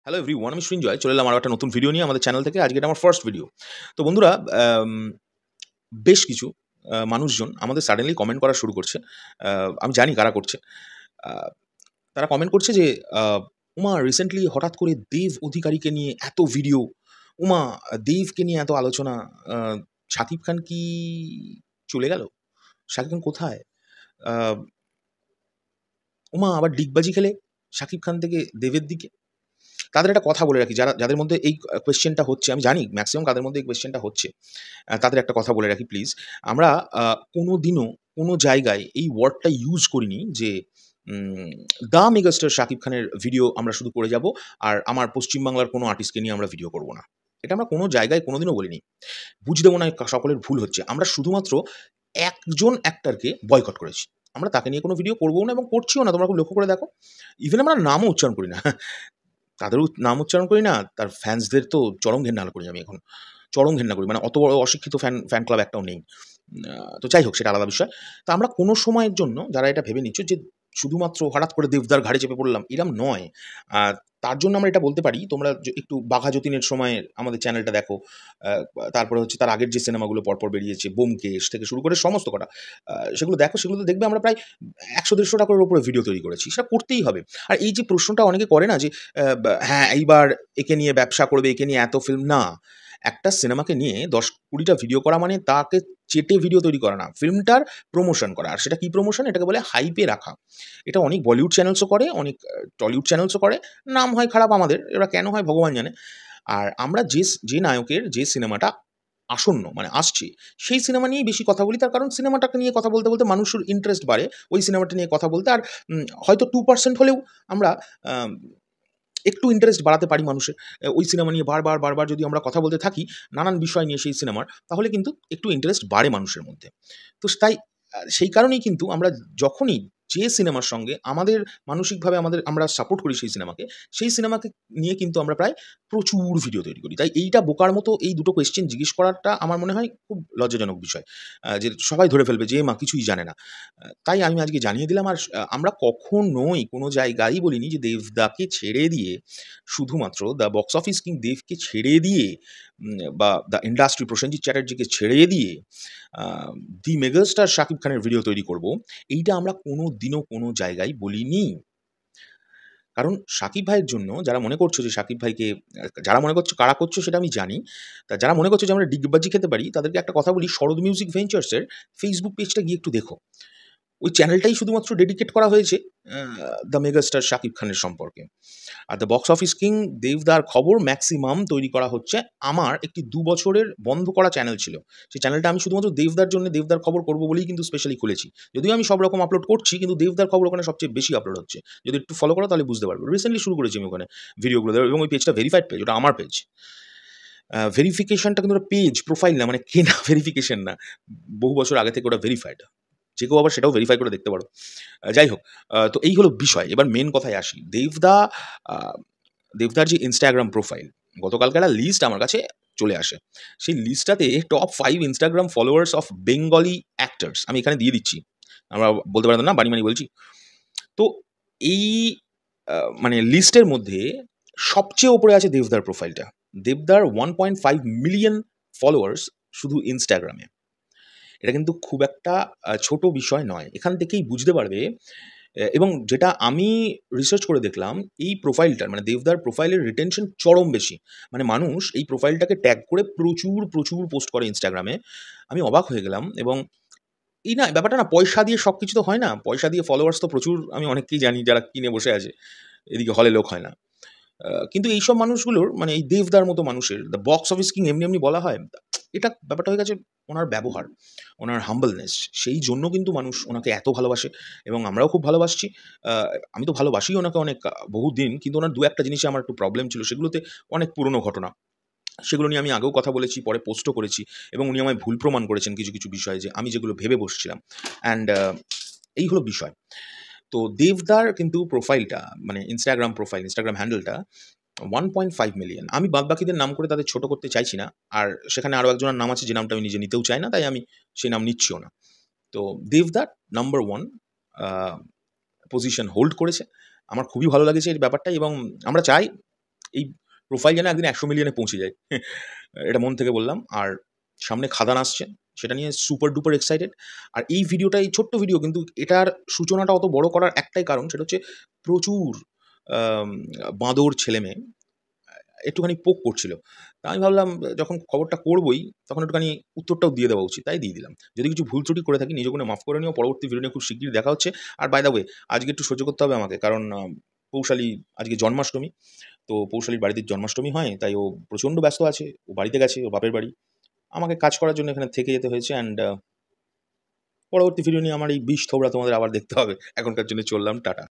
Hello everyone, আমি সৃঞ্জয় চলে এলাম আরও একটা নতুন ভিডিও নিয়ে আমাদের চ্যানেল থেকে। আজকে এটা আমার ফার্স্ট ভিডিও। তো বন্ধুরা, বেশ কিছু মানুষজন আমাদের সাডেনলি কমেন্ট করা শুরু করছে। আমি জানি কারা করছে। আ তারা কমেন্ট করছে যে, আ "ওমা রিসেন্টলি হঠাৎ করে দেব অধিকারীকে নিয়ে এত ভিডিও, ওমা দেবকে নিয়ে এত আলোচনা, আ শাকিব খান কি চলে গেল? শাকিব খান কোথায়? আ ওমা আবার ডিগবাজি খেলে শাকিব খান থেকে দেবের দিকে।" তাদের একটা কথা বলে রাখি, যাদের মধ্যে এই কোয়েশ্চেনটা হচ্ছে, আমি জানি ম্যাক্সিমাম কাদের মধ্যে এই কোয়েশ্চেনটা হচ্ছে। তাদের একটা কথা বলে রাখি প্লিজ। আমরা আ কোনোদিনও কোনো জায়গায় এই ওয়ার্ডটা ইউজ করিনি যে উম দ্য মেগাস্টার শাকিব খানের ভিডিও আমরা শুধু করে যাবো, আর আমার পশ্চিমবাংলার কোনো আর্টিস্টকে নিয়ে আমরা ভিডিও করব না। এটা আমরা কোনো জায়গায় কোনোদিনও বলিনি। বুঝতে দেব না, সকলের ভুল হচ্ছে। আমরা শুধুমাত্র একজন অ্যাক্টরকে বয়কট করেছি। আমরা তাকে নিয়ে কোনো ভিডিও করবও না এবং করছিও না। তোমরা খুব লক্ষ্য করে দেখো। ইভেন আমরা নামও উচ্চারণ করি না। তাদেরও নাম উচ্চারণ করি না, তার ফ্যান্সদের তো চরম ঘেন্না করি আমি এখন। চরম ঘেন্না করি। মানে অত বড় অশিক্ষিত ফ্যান ক্লাব একটাও নেই। তো যাই হোক, সেটা আলাদা বিষয়। তো আমরা কোনো সময়ের জন্য যারা এটা ভেবে নিচ্ছ যে শুধুমাত্র হঠাৎ করে দেবদার ঘাড়ে চেপে পড়লাম, এরম নয়। আ তার জন্য আমরা এটা বলতে পারি, তোমরা একটু বাঘা যতীনের সময় আমাদের চ্যানেলটা দেখো। আ তারপরে হচ্ছে তার আগের যে সিনেমাগুলো পরপর বেরিয়েছে, 'ব্যোমকেশ' থেকে শুরু করে সমস্ত কটা। সেগুলো দেখো, সেগুলোতে দেখবে আমরা প্রায় ১০০-১৫০ টা করে উপরে ভিডিও তৈরি করেছি। সেটা করতেই হবে। আর এই যে প্রশ্নটা অনেকে করে না যে, হ্যাঁ, এইবার একে নিয়ে ব্যবসা করবে, একে নিয়ে এত ফিল্ম না। একটা সিনেমাকে নিয়ে ১০-২০ টা ভিডিও করা মানে তাকে চেটে ভিডিও তৈরি করা না। ফিল্মটার প্রমোশন করা। আর সেটা কি প্রমোশন? এটাকে বলে হাইপে রাখা। এটা অনেক বলিউড চ্যানেলসও করে, অনেক টলিউড চ্যানেলসও করে। নাম হয় খারাপ আমাদের। এবার কেন হয় ভগবান জানে। আর আমরা যে নায়কের যে সিনেমাটা আসন্ন মানে আসছে, সেই সিনেমা নিয়েই বেশি কথা বলি। তার কারণ সিনেমাটাকে নিয়ে কথা বলতে, বলতে মানুষের ইন্টারেস্ট বাড়ে ওই সিনেমাটা নিয়ে কথা বলতে। আর হয়তো 2% হলেও আমরা আম একটু ইন্টারেস্ট বাড়াতে পারি মানুষের। ওই সিনেমা নিয়ে বারবার, বারবার যদি আমরা কথা বলতে থাকি, নানান বিষয় নিয়ে সেই সিনেমার, তাহলে কিন্তু একটু ইন্টারেস্ট বাড়ে মানুষের মধ্যে। তো তাই সেই কারণেই কিন্তু আমরা যখনই যে সিনেমার সঙ্গে আমাদের মানসিকভাবে আমরা সাপোর্ট করি সেই সিনেমাকে নিয়ে কিন্তু আমরা প্রায় প্রচুর ভিডিও তৈরি করি। তাই এইটা বোকার মতো এই দুটো কোয়েশ্চেন জিজ্ঞেস করাটা আমার মনে হয় খুব লজ্জাজনক বিষয়। যে সবাই ধরে ফেলবে যে, "এ মা কিছুই জানে না।" তাই আমি আজকে জানিয়ে দিলাম। আর আমরা কখনোই কোনো জায়গায়ই বলিনি যে দেবদাকে ছেড়ে দিয়ে, শুধুমাত্র দ্য বক্স অফিস কিং দেবকে ছেড়ে দিয়ে, বা দ্য ইন্ডাস্ট্রি প্রসেনজিৎ চ্যাটার্জিকে ছেড়ে দিয়ে আ দি মেগাস্টার শাকিব খানের ভিডিও তৈরি করব। এইটা আমরা কোনোদিনও কোনো জায়গায় বলিনি। কারণ শাকিব ভাইয়ের জন্য যারা মনে করছো যে শাকিব ভাইকে, যারা মনে করছো, কারা করছো সেটা আমি জানি। তা যারা মনে করছো যে আমরা ডিগবাজি খেতে পারি, তাদেরকে একটা কথা বলি, শরৎ মিউজিক ভেঞ্চার্স এর ফেসবুক পেজটা গিয়ে একটু দেখো। ওই চ্যানেলটাই শুধুমাত্র ডেডিকেট করা হয়েছে আ দ্য মেগাস্টার শাকিব খানের সম্পর্কে। আর দ্য বক্স অফিস কিং দেবদার খবর ম্যাক্সিমাম তৈরি করা হচ্ছে আমার একটি ২ বছরের বন্ধ করা চ্যানেল ছিল। সেই চ্যানেলটা আমি শুধুমাত্র দেবদার জন্য দেবদার খবর করব বলেই কিন্তু স্পেশালি খুলেছি। যদিও আমি সব রকম আপলোড করছি, কিন্তু দেবদার খবর ওখানে সবচেয়ে বেশি আপলোড হচ্ছে। যদি একটু ফলো করো তাহলে বুঝতে পারবে। রিসেন্টলি শুরু করেছি আমি ওখানে ভিডিওগুলো দেওয়া, এবং ওই পেজটা ভেরিফাইড পেজ, ওটা আমার পেজ। ভেরিফিকেশনটা কিন্তু ওটা পেজ, প্রোফাইল না, মানে কেনা ভেরিফিকেশন না। বহু বছর আগে থেকে ওটা ভেরিফাইড। যে কেউ আবার সেটাও ভেরিফাই করে দেখতে পারো। যাই হোক, তো এই হলো বিষয়। এবার মেইন কথায় আসি। আ দেবদার যে Instagram প্রোফাইল, গতকালকে একটা লিস্ট আমার কাছে চলে আসে। সেই লিস্টটাতে top 5 Instagram followers of Bengali actors আমি এখানে দিয়ে দিচ্ছি। আমরা বলতে পারতাম না, বাড়ি বলছি। তো এই মানে লিস্টের মধ্যে সবচেয়ে উপরে আছে দেবদার প্রোফাইলটা। দেবদার 1.5 মিলিয়ন ফলোয়ার্স শুধু Instagram এ। এটা কিন্তু খুব একটা ছোট বিষয় নয়। এখান থেকেই বুঝতে পারবে। এবং যেটা আমি রিসার্চ করে দেখলাম, এই প্রোফাইলটার মানে দেবদার প্রোফাইলের রিটেনশন চরম বেশি। মানে মানুষ এই প্রোফাইলটাকে ট্যাগ করে প্রচুর, প্রচুর পোস্ট করে Instagram এ। আমি অবাক হয়ে গেলাম। এবং এই না ব্যাপারটা না, পয়সা দিয়ে সবকিছু তো হয় না। পয়সা দিয়ে ফলোয়ার্স তো প্রচুর আমি অনেককেই জানি যারা কিনে বসে আছে। এদিকে হলে লোক হয় না। কিন্তু এইসব মানুষগুলোর, মানে এই দেবদার মতো মানুষের দ্য বক্স অফিস কিং এমনি, এমনি বলা হয়। এটা ব্যাপারটা হয়ে গেছে ওনার ব্যবহার, ওনার হাম্বলনেস। সেই জন্য কিন্তু মানুষ ওনাকে এত ভালোবাসে এবং আমরাও খুব ভালোবাসছি। আ আমি তো ভালোবাসিই ওনাকে অনেক বহুদিন। কিন্তু ওনার ২-১ টা জিনিসে আমার একটু প্রবলেম ছিল। সেগুলোতে অনেক পুরনো ঘটনা। সেগুলো নিয়ে আমি আগেও কথা বলেছি, পরে পোস্টও করেছি এবং উনি আমায় ভুল প্রমাণ করেছেন কিছু, কিছু বিষয়ে, যে আমি যেগুলো ভেবে বসছিলাম। অ্যান্ড এই হলো বিষয়। তো দেবদার কিন্তু প্রোফাইলটা, মানে Instagram হ্যান্ডেলটা 1.5 মিলিয়ন। আমি বাদবাকিদের নাম করে তাদের ছোট করতে চাইছি না। আর সেখানে আরো একজনের নাম আছে যে নামটা আমি নিজে নিতেও চাই না। তাই আমি সেই নাম নিচ্ছিও না। তো দেবদা নাম্বার 1 আ পজিশন হোল্ড করেছে। আমার খুবই ভালো লেগেছে এই ব্যাপারটাই, এবং আমরা চাই এই প্রোফাইল যেন একদিন 100 মিলিয়নে পৌঁছে যায়। এটা মন থেকে বললাম। আর সামনে খাদান আসছে, সেটা নিয়ে সুপার ডুপার এক্সাইটেড। আর এই ভিডিওটা, এই ছোট্ট ভিডিও, কিন্তু এটার সূচনাটা অত বড় করার একটাই কারণ, সেটা হচ্ছে প্রচুর আম বাঁদর ছেলেমেয়ে একটুখানি পোক করছিল। তা আমি ভাবলাম যখন খবরটা করবই, তখন একটুখানি উত্তরটাও দিয়ে দেওয়া উচিত। তাই দিয়ে দিলাম। যদি কিছু ভুল ত্রুটি করে থাকি, নিজেকে মাফ করে নিও। পরবর্তী ভিডিও নিয়ে খুব শিগগিরই দেখা হচ্ছে। আর বাই দ্য ওয়ে, আজকে একটু সহ্য করতে হবে আমাকে, কারণ পৌষালি আজকে জন্মাষ্টমী। তো পৌষালির বাড়িতে জন্মাষ্টমী হয়, তাই ও প্রচণ্ড ব্যস্ত আছে। ও বাড়িতে গেছে, ও বাপের বাড়ি। আমাকে কাজ করার জন্য এখানে থেকে যেতে হয়েছে। অ্যান্ড পরবর্তী ভিডিও নিয়ে আমার এই বিষ থোবড়া তোমাদের আবার দেখতে হবে। এখনকার জন্য চললাম, টাটা।